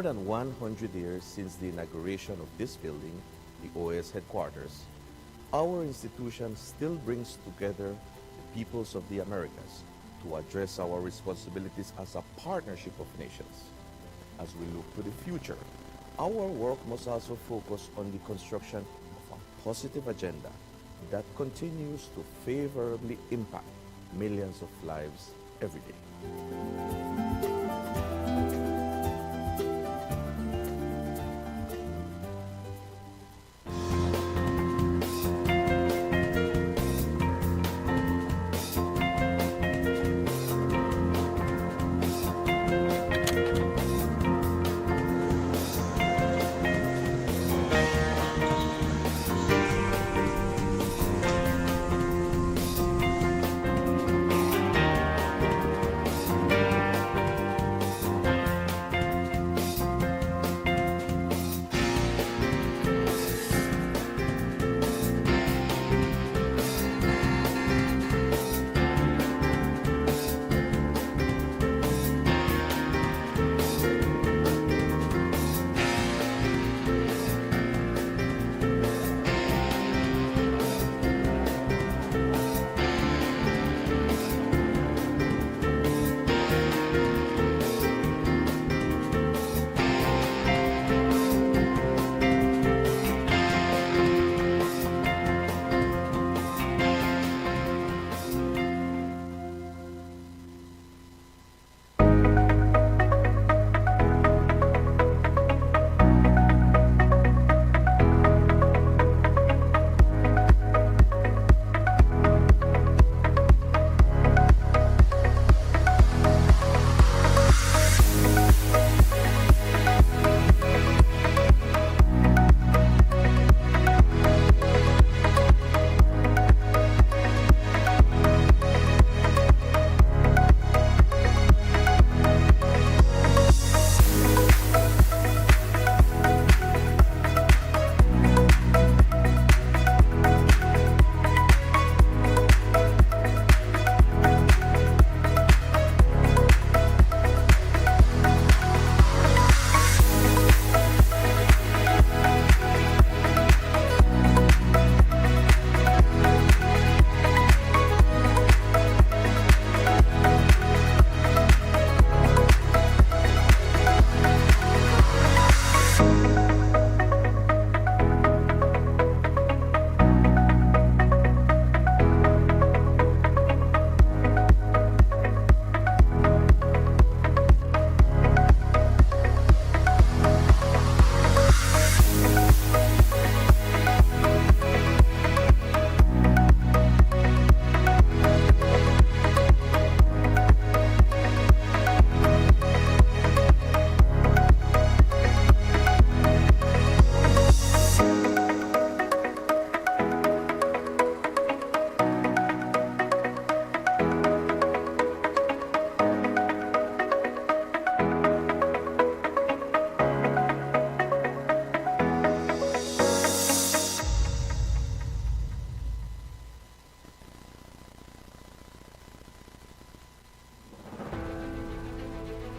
than 100 years since the inauguration of this building, the OAS headquarters, our institution still brings together the peoples of the Americas to address our responsibilities as a partnership of nations. As we look to the future, our work must also focus on the construction of a positive agenda that continues to favorably impact millions of lives every day.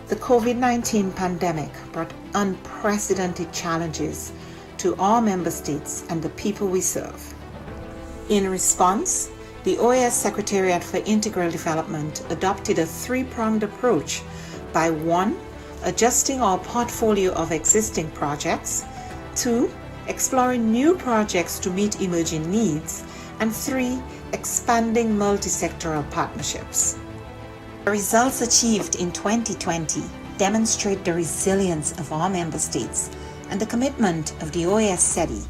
The COVID-19 pandemic brought unprecedented challenges to our member states and the people we serve. In response, the OAS Secretariat for Integral Development adopted a three-pronged approach by 1. Adjusting our portfolio of existing projects, 2. Exploring new projects to meet emerging needs, and 3. Expanding multi-sectoral partnerships. The results achieved in 2020 demonstrate the resilience of our member states and the commitment of the OAS SETI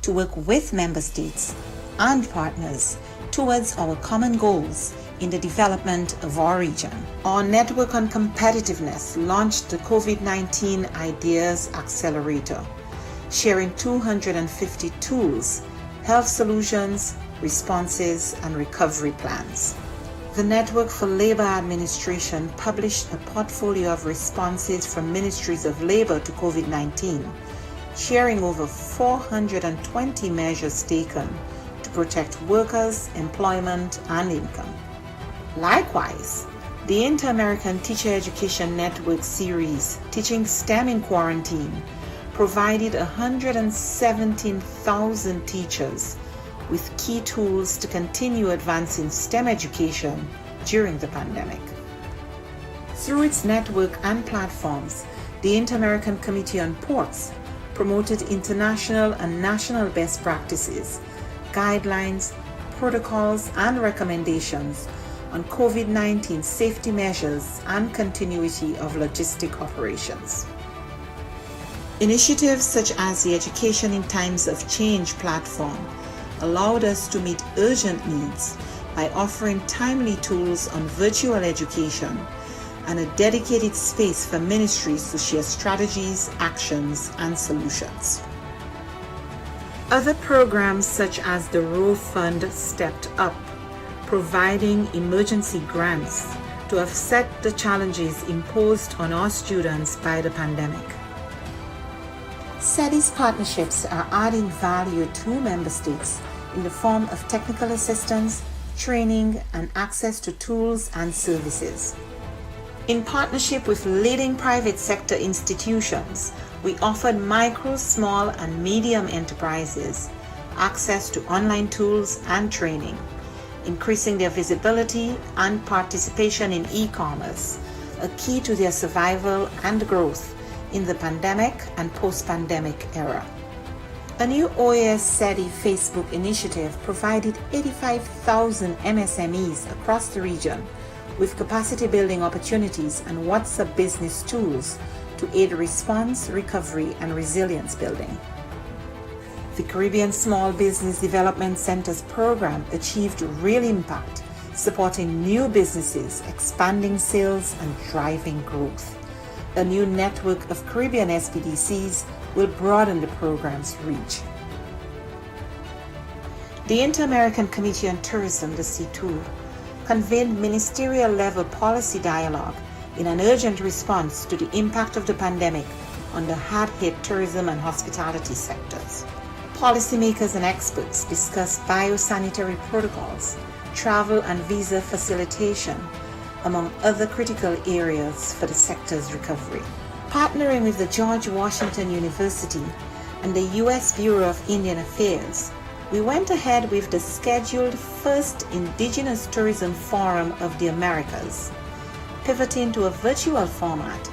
to work with member states and partners towards our common goals in the development of our region. Our Network on Competitiveness launched the COVID-19 Ideas Accelerator, sharing 250 tools, health solutions, responses, and recovery plans. The Network for Labor Administration published a portfolio of responses from ministries of labor to COVID-19, sharing over 420 measures taken to protect workers, employment, and income. Likewise, The Inter-American Teacher Education Network series, Teaching STEM in Quarantine, provided 117,000 teachers with key tools to continue advancing STEM education during the pandemic. Through its network and platforms, the Inter-American Committee on Ports promoted international and national best practices, guidelines, protocols, and recommendations on COVID-19 safety measures and continuity of logistic operations. Initiatives such as the Education in Times of Change platform allowed us to meet urgent needs by offering timely tools on virtual education and a dedicated space for ministries to share strategies, actions, and solutions. Other programs such as the Row Fund stepped up, providing emergency grants to offset the challenges imposed on our students by the pandemic. SETI's partnerships are adding value to member states in the form of technical assistance, training, and access to tools and services. In partnership with leading private sector institutions, we offered micro, small, and medium enterprises access to online tools and training, increasing their visibility and participation in e-commerce, a key to their survival and growth in the pandemic and post-pandemic era. A new OAS SETI Facebook initiative provided 85,000 MSMEs across the region with capacity building opportunities and WhatsApp business tools to aid response, recovery, and resilience building. The Caribbean Small Business Development Centers program achieved real impact, supporting new businesses, expanding sales, and driving growth. A new network of Caribbean SBDCs will broaden the program's reach. The Inter-American Committee on Tourism, the C2, convened ministerial-level policy dialogue in an urgent response to the impact of the pandemic on the hard-hit tourism and hospitality sectors. Policymakers and experts discussed biosanitary protocols, travel and visa facilitation, among other critical areas for the sector's recovery. Partnering with the George Washington University and the U.S. Bureau of Indian Affairs, we went ahead with the scheduled first Indigenous Tourism Forum of the Americas, pivoting to a virtual format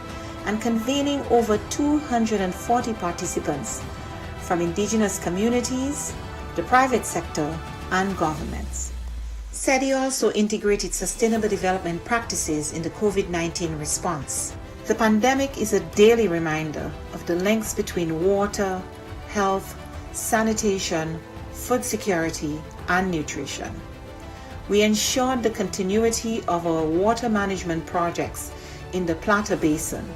and convening over 240 participants from indigenous communities, the private sector, and governments. SETI also integrated sustainable development practices in the COVID-19 response. The pandemic is a daily reminder of the links between water, health, sanitation, food security, and nutrition. We ensured the continuity of our water management projects in the Plata Basin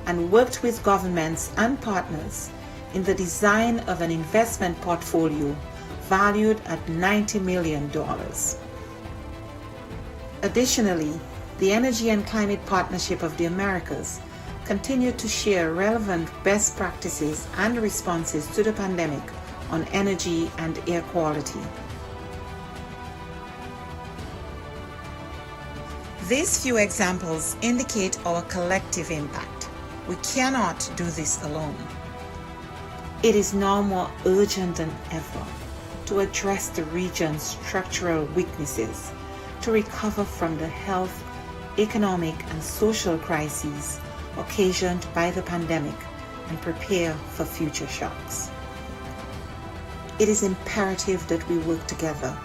and worked with governments and partners in the design of an investment portfolio valued at $90 million. Additionally, the Energy and Climate Partnership of the Americas continued to share relevant best practices and responses to the pandemic on energy and air quality. These few examples indicate our collective impact. We cannot do this alone. It is now more urgent than ever to address the region's structural weaknesses, to recover from the health, economic, and social crises occasioned by the pandemic and prepare for future shocks. It is imperative that we work together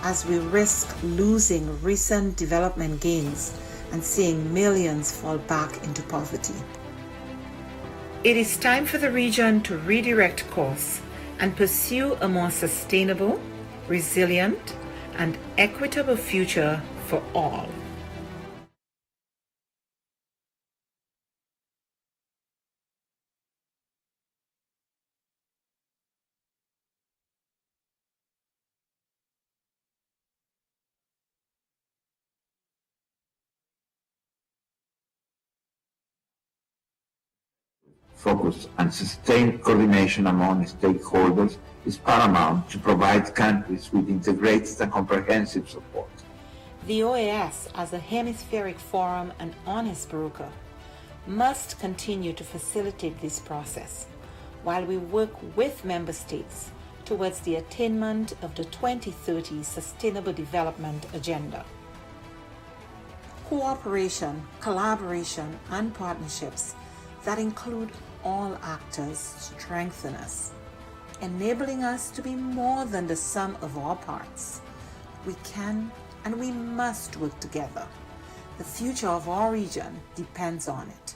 as we risk losing recent development gains and seeing millions fall back into poverty. It is time for the region to redirect course and pursue a more sustainable, resilient, and equitable future for all. Focus and sustained coordination among stakeholders is paramount to provide countries with integrated and comprehensive support. The OAS, as a hemispheric forum and honest broker, must continue to facilitate this process while we work with member states towards the attainment of the 2030 Sustainable Development Agenda. Cooperation, collaboration, and partnerships that include all actors strengthen us, enabling us to be more than the sum of our parts. We can and we must work together. The future of our region depends on it.